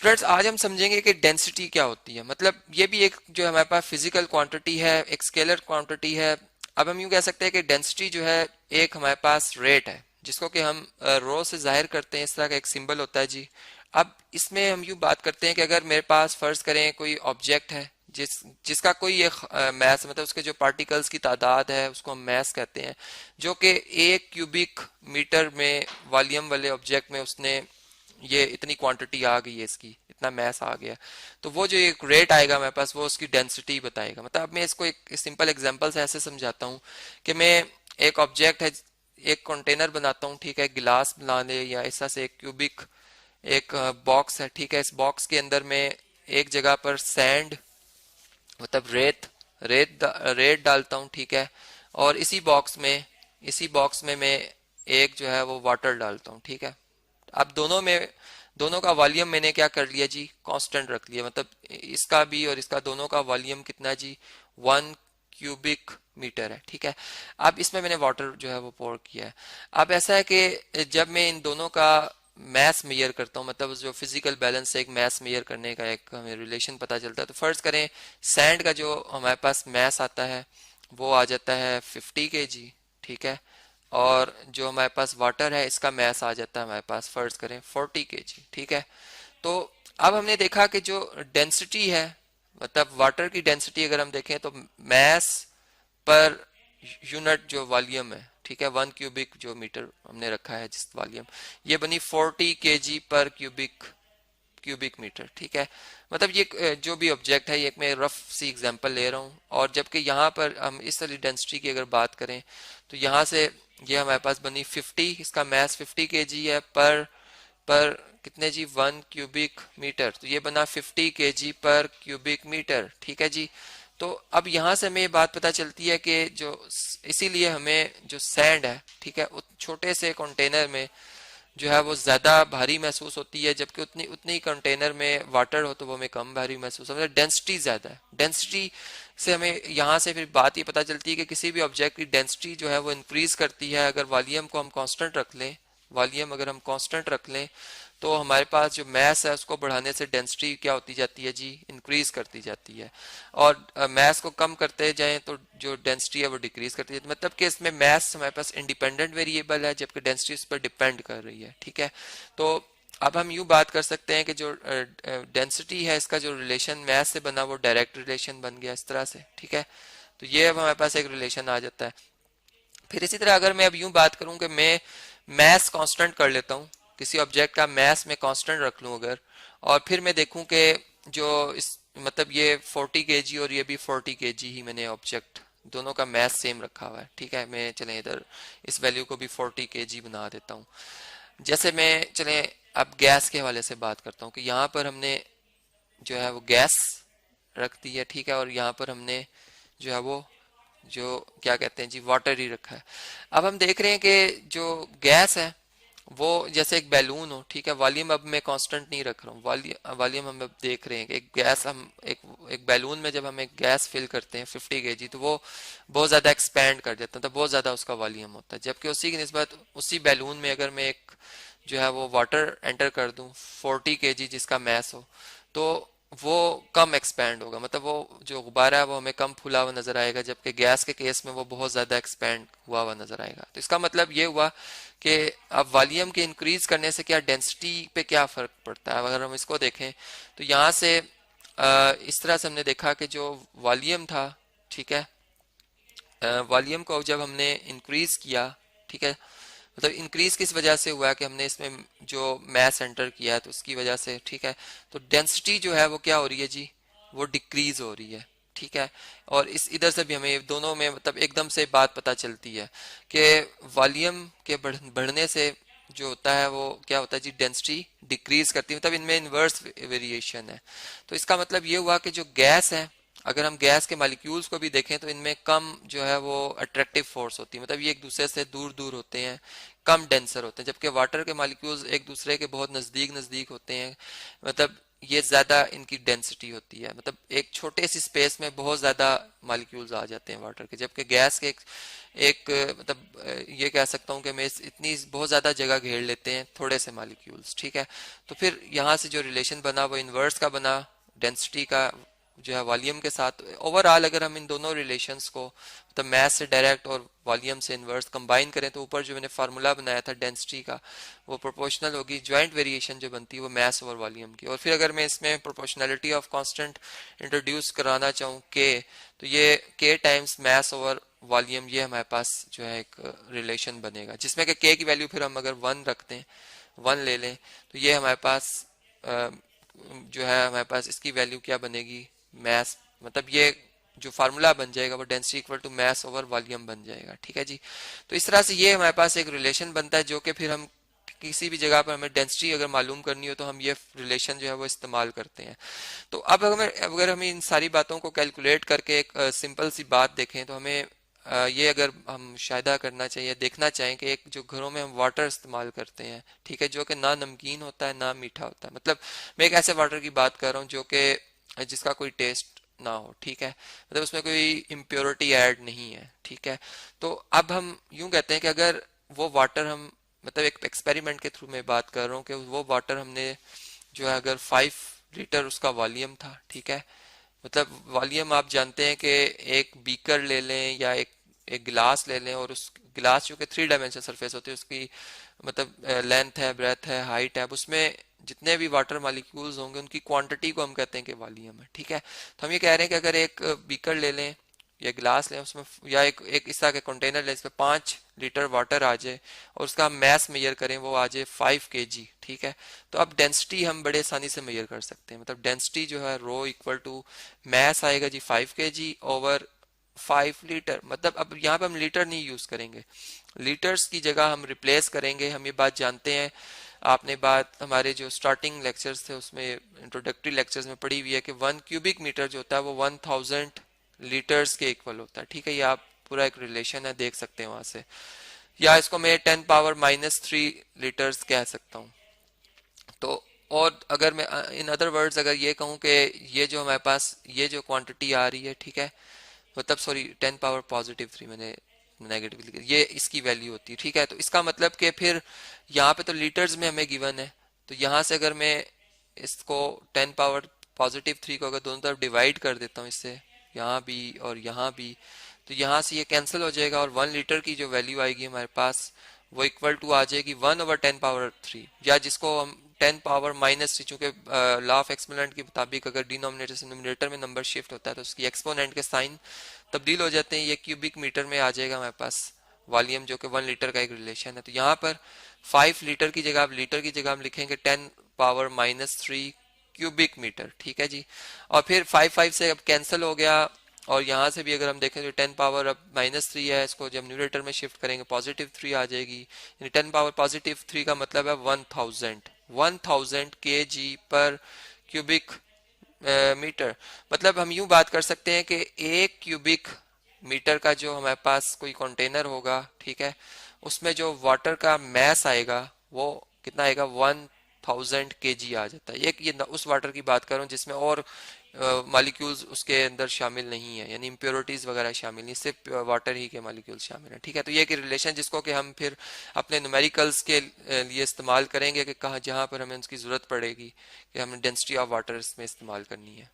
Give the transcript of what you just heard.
Students आज हम समझेंगे कि डेंसिटी क्या होती है। मतलब ये भी एक जो हमारे पास फिजिकल क्वांटिटी है, एक स्केलर क्वांटिटी है। अब हम यूं कह सकते हैं कि डेंसिटी जो है एक हमारे पास रेट है जिसको कि हम रो से जाहिर करते हैं। इस तरह का एक सिंबल होता है जी। अब इसमें हम यूं बात करते हैं कि अगर मेरे पास फर्ज करें कोई ऑब्जेक्ट है जिसका कोई एक मैस, मतलब उसके जो पार्टिकल्स की तादाद है उसको हम मैस कहते हैं, जो कि 1 क्यूबिक मीटर में वॉल्यूम वाले ऑब्जेक्ट में उसने ये इतनी क्वांटिटी आ गई है, इसकी इतना मैस आ गया। तो वो जो एक रेट आएगा मेरे पास वो उसकी डेंसिटी बताएगा। मतलब अब मैं इसको एक सिंपल एग्जांपल से ऐसे समझाता हूँ कि मैं एक ऑब्जेक्ट है, एक कंटेनर बनाता हूँ, ठीक है, गिलास बना ले या ऐसा से एक क्यूबिक एक बॉक्स है, ठीक है। इस बॉक्स के अंदर मैं एक जगह पर सैंड, मतलब रेत डालता हूँ, ठीक है। और इसी बॉक्स में मैं एक जो है वो वाटर डालता हूँ, ठीक है। अब दोनों का वॉल्यूम मैंने क्या कर लिया जी, कांस्टेंट रख लिया। मतलब इसका भी और इसका दोनों का वॉल्यूम कितना है जी, 1 क्यूबिक मीटर है, ठीक है। अब इसमें मैंने वाटर जो है वो पोर किया है। अब ऐसा है कि जब मैं इन दोनों का मैस मेजर करता हूँ, मतलब जो फिजिकल बैलेंस से एक मैस मेजर करने का एक हमें रिलेशन पता चलता है। तो फर्ज करें सैंड का जो हमारे पास मैस आता है वो आ जाता है 50 kg, ठीक है। और जो हमारे पास वाटर है इसका मैस आ जाता है हमारे पास फर्ज करें 40 kg, ठीक है। तो अब हमने देखा कि जो डेंसिटी है, मतलब वाटर की डेंसिटी अगर हम देखें तो मैस पर यूनिट जो वॉल्यूम है, ठीक है, 1 क्यूबिक जो मीटर हमने रखा है जिस वॉल्यूम, ये बनी 40 kg पर क्यूबिक मीटर, ठीक है। मतलब ये जो भी ऑब्जेक्ट है, ये एक मैं रफ सी एग्जांपल ले रहा हूँ। और जबकि यहाँ पर हम इस वाली डेंसिटी की अगर बात करें तो यहाँ से ये हमारे पास बनी 50, इसका मैस 50 kg है पर कितने जी, 1 क्यूबिक मीटर। तो ये बना 50 kg पर क्यूबिक मीटर, ठीक है जी। तो अब यहाँ से हमें ये बात पता चलती है कि जो इसीलिए हमें जो सैंड है, ठीक है, छोटे से कंटेनर में जो है वो ज्यादा भारी महसूस होती है, जबकि उतनी उतनी कंटेनर में वाटर हो तो वो हमें कम भारी महसूस होता है। डेंसिटी ज्यादा है। डेंसिटी से हमें यहाँ से फिर बात ये पता चलती है कि किसी भी ऑब्जेक्ट की डेंसिटी जो है वो इंक्रीज करती है अगर वॉल्यूम को हम कांस्टेंट रख लें। वॉल्यूम अगर हम कांस्टेंट रख लें तो हमारे पास जो मैस है उसको बढ़ाने से डेंसिटी क्या होती जाती है जी, इंक्रीज करती जाती है। और मैस को कम करते जाएं तो जो डेंसिटी है वो डिक्रीज करती है। मतलब कि इसमें मैस हमारे पास इंडिपेंडेंट वेरिएबल है जबकि डेंसिटी उस पर डिपेंड कर रही है, ठीक है। तो अब हम यूं बात कर सकते हैं कि जो डेंसिटी है इसका जो रिलेशन मैस से बना वो डायरेक्ट रिलेशन बन गया इस तरह से, ठीक है। तो ये अब हमारे पास एक रिलेशन आ जाता है। फिर इसी तरह अगर मैं अब यूं बात करूं कि मैं मैस कांस्टेंट कर लेता हूं, किसी ऑब्जेक्ट का मैस में कांस्टेंट रख लूं अगर, और फिर मैं देखूं कि जो इस मतलब ये 40 kg और ये भी 40 kg ही, मैंने ऑब्जेक्ट दोनों का मैस सेम रखा हुआ है, ठीक है। मैं चलें इधर इस वैल्यू को भी 40 kg बना देता हूँ। जैसे मैं चलें अब गैस के हवाले से बात करता हूँ कि यहाँ पर हमने जो है वो गैस रख दी है, ठीक है, और यहाँ पर हमने जो है वो जो क्या कहते हैं जी, वाटर ही रखा है। अब हम देख रहे हैं कि जो गैस है वो जैसे एक बैलून हो, ठीक है। वॉल्यूम अब मैं कांस्टेंट नहीं रख रहा हूँ, वॉल्यूम हम अब देख रहे हैं कि एक गैस हम एक बैलून में जब हम एक गैस फिल करते हैं 50 kg तो वो बहुत ज़्यादा एक्सपैंड कर देता है, तो बहुत ज़्यादा उसका वॉल्यूम होता है। जबकि उसी की निस्बत उसी बैलून में अगर मैं एक जो है वो वाटर एंटर कर दूं 40 kg जिसका मैस हो, तो वो कम एक्सपैंड होगा। मतलब वो जो गुब्बारा है वो हमें कम फूला हुआ नजर आएगा, जबकि गैस के केस में वो बहुत ज्यादा एक्सपैंड हुआ नजर आएगा। तो इसका मतलब ये हुआ कि अब वॉल्यूम के इंक्रीज करने से क्या डेंसिटी पे क्या फर्क पड़ता है। अगर हम इसको देखें तो यहाँ से इस तरह से हमने देखा कि जो वॉल्यूम था, ठीक है, वॉल्यूम को जब हमने इंक्रीज किया, ठीक है, मतलब इंक्रीज किस वजह से हुआ कि हमने इसमें जो मैस एंटर किया है तो उसकी वजह से, ठीक है। तो डेंसिटी जो है वो क्या हो रही है जी, वो डिक्रीज हो रही है, ठीक है। और इस इधर से भी हमें दोनों में मतलब एकदम से बात पता चलती है कि वॉल्यूम के बढ़ने से जो होता है वो क्या होता है जी, डेंसिटी डिक्रीज करती है। मतलब इनमें इनवर्स वेरिएशन है। तो इसका मतलब ये हुआ कि जो गैस है, अगर हम गैस के मालिक्यूल्स को भी देखें तो इनमें कम जो है वो अट्रैक्टिव फोर्स होती है। मतलब ये एक दूसरे से दूर दूर होते हैं, कम डेंसर होते हैं, जबकि वाटर के मालिक्यूल्स एक दूसरे के बहुत नज़दीक नज़दीक होते हैं। मतलब ये ज्यादा इनकी डेंसिटी होती है, मतलब एक छोटे सी स्पेस में बहुत ज्यादा मॉलिक्यूल्स आ जाते हैं वाटर के, जबकि गैस के एक मतलब ये कह सकता हूँ कि मैं इतनी बहुत ज्यादा जगह घेर लेते हैं थोड़े से मॉलिक्यूल्स, ठीक है। तो फिर यहाँ से जो रिलेशन बना वो इनवर्स का बना, डेंसिटी का जो है वॉल्यूम के साथ। ओवरऑल अगर हम इन दोनों रिलेशंस को मतलब मैथ से डायरेक्ट और वॉल्यूम से इनवर्स कंबाइन करें तो ऊपर जो मैंने फार्मूला बनाया था डेंसिटी का वो प्रोपोर्शनल होगी ज्वाइंट वेरिएशन जो बनती है वो मैथ ओवर वॉल्यूम की। और फिर अगर मैं इसमें प्रोपोर्शनलिटी ऑफ कांस्टेंट इंट्रोड्यूस कराना चाहूँ के, तो ये के टाइम्स मैथ ओवर वॉल्यूम, ये हमारे पास जो है एक रिलेशन बनेगा जिसमें कि के की वैल्यू फिर हम अगर 1 रखते हैं, 1 ले लें, तो ये हमारे पास जो है हमारे पास इसकी वैल्यू क्या बनेगी, मैस, मतलब ये जो फार्मूला बन जाएगा वो density equal to mass over volume बन जाएगा, ठीक है जी। तो इस तरह से ये हमारे पास एक रिलेशन बनता है जो कि फिर हम किसी भी जगह पर हमें डेंसिटी अगर मालूम करनी हो तो हम ये रिलेशन जो है वो इस्तेमाल करते हैं। तो अब अगर हम इन सारी बातों को कैलकुलेट करके एक सिंपल सी बात देखें तो हमें ये अगर हम शायदा करना चाहिए, देखना चाहें कि एक जो घरों में हम वाटर इस्तेमाल करते हैं, ठीक है, जो कि ना नमकीन होता है ना मीठा होता है, मतलब मैं एक ऐसे वाटर की बात कर रहा हूँ जो कि जिसका कोई टेस्ट ना हो, ठीक है, मतलब उसमें कोई इम्प्योरिटी ऐड नहीं है, ठीक है। तो अब हम यूं कहते हैं कि अगर वो वाटर हम, मतलब एक एक्सपेरिमेंट के थ्रू मैं बात कर रहा हूँ कि वो वाटर हमने जो है अगर 5 लीटर उसका वॉल्यूम था, ठीक है, मतलब वॉल्यूम आप जानते हैं कि एक बीकर ले लें या एक गिलास ले लें और उस गिलास जो कि 3 डायमेंशनल सरफेस होती है उसकी मतलब लेंथ है, ब्रेथ है, हाइट है, अब उसमें जितने भी वाटर मॉलिक्यूल्स होंगे उनकी क्वांटिटी को हम कहते हैं कि वॉल्यूम है, ठीक है। तो हम ये कह रहे हैं कि अगर एक बीकर ले लें या गिलास लें उसमें या एक इस तरह के कंटेनर लें इसमें 5 लीटर वाटर आ जाए और उसका हम मैस मेजर करें वो आ जाए 5 kg, ठीक है। तो अब डेंसिटी हम बड़े आसानी से मेजर कर सकते हैं, मतलब डेंसिटी जो है रो इक्वल टू मैस आएगा जी 5 kg ओवर 5 लीटर, मतलब अब यहाँ पे हम लीटर नहीं यूज करेंगे, लीटर्स की जगह हम रिप्लेस करेंगे। हम ये बात जानते हैं, आपने बात हमारे जो स्टार्टिंग लेक्चर्स थे उसमें इंट्रोडक्टरी लेक्चर्स में पढ़ी हुई है कि 1 क्यूबिक मीटर जो होता है वो 1000 लीटर्स के इक्वल होता है, ठीक है। ये आप पूरा एक रिलेशन है देख सकते हैं वहां से, या इसको मैं 10⁻³ लीटर्स कह सकता हूँ। तो और अगर मैं इन अदर वर्ड्स अगर ये कहूँ कि ये जो हमारे पास ये जो क्वांटिटी आ रही है, ठीक है, मतलब सॉरी 10⁻⁻³ मैंने नेगेटिव लिखा, ये इसकी वैल्यू होती है, ठीक है। तो इसका मतलब कि फिर यहाँ पे तो लीटर्स में हमें गिवन है, तो यहाँ से अगर मैं इसको 10⁻⁻³ को अगर दोनों तरफ डिवाइड कर देता हूँ इससे, यहाँ भी और यहाँ भी, तो यहाँ से ये कैंसिल हो जाएगा और 1 लीटर की जो वैल्यू आएगी हमारे पास वो इक्वल टू आ जाएगी 1/10⁻³ या जिसको हम 10⁻⁻³ चूंकि लॉ ऑफ एक्सपोनेंट के मुताबिक अगर डिनोमिनेटर से न्यूमरेटर में नंबर शिफ्ट होता है तो उसकी एक्सपोनेंट के साइन तब्दील हो जाते हैं, ये क्यूबिक मीटर में आ जाएगा हमारे पास वॉल्यूम जो कि 1 लीटर का एक रिलेशन है। तो यहाँ पर 5 लीटर की जगह, अब लीटर की जगह हम लिखेंगे 10⁻⁻³ क्यूबिक मीटर, ठीक है जी। और फिर 5 से अब कैंसिल हो गया और यहाँ से भी अगर हम देखें तो 10⁻⁻³ है, इसको जब न्यूमरेटर में शिफ्ट करेंगे +3 आ जाएगी, यानी 10⁻⁻³ का मतलब है 1000 kg पर क्यूबिक मीटर। मतलब हम यूं बात कर सकते हैं कि 1 क्यूबिक मीटर का जो हमारे पास कोई कंटेनर होगा, ठीक है, उसमें जो वाटर का मैस आएगा वो कितना आएगा 1000 kg आ जाता है। एक ये उस वाटर की बात कर रहा हूँ जिसमें और मॉलिक्यूल्स उसके अंदर शामिल नहीं है, यानी इम्प्योरिटीज वगैरह शामिल नहीं, सिर्फ वाटर ही के मॉलिक्यूल्स शामिल हैं, ठीक है। तो ये एक रिलेशन जिसको कि हम फिर अपने न्यूमेरिकल्स के लिए इस्तेमाल करेंगे कि कहाँ जहाँ पर हमें उसकी ज़रूरत पड़ेगी कि हमें डेंसिटी ऑफ वाटर इसमें इस्तेमाल करनी है।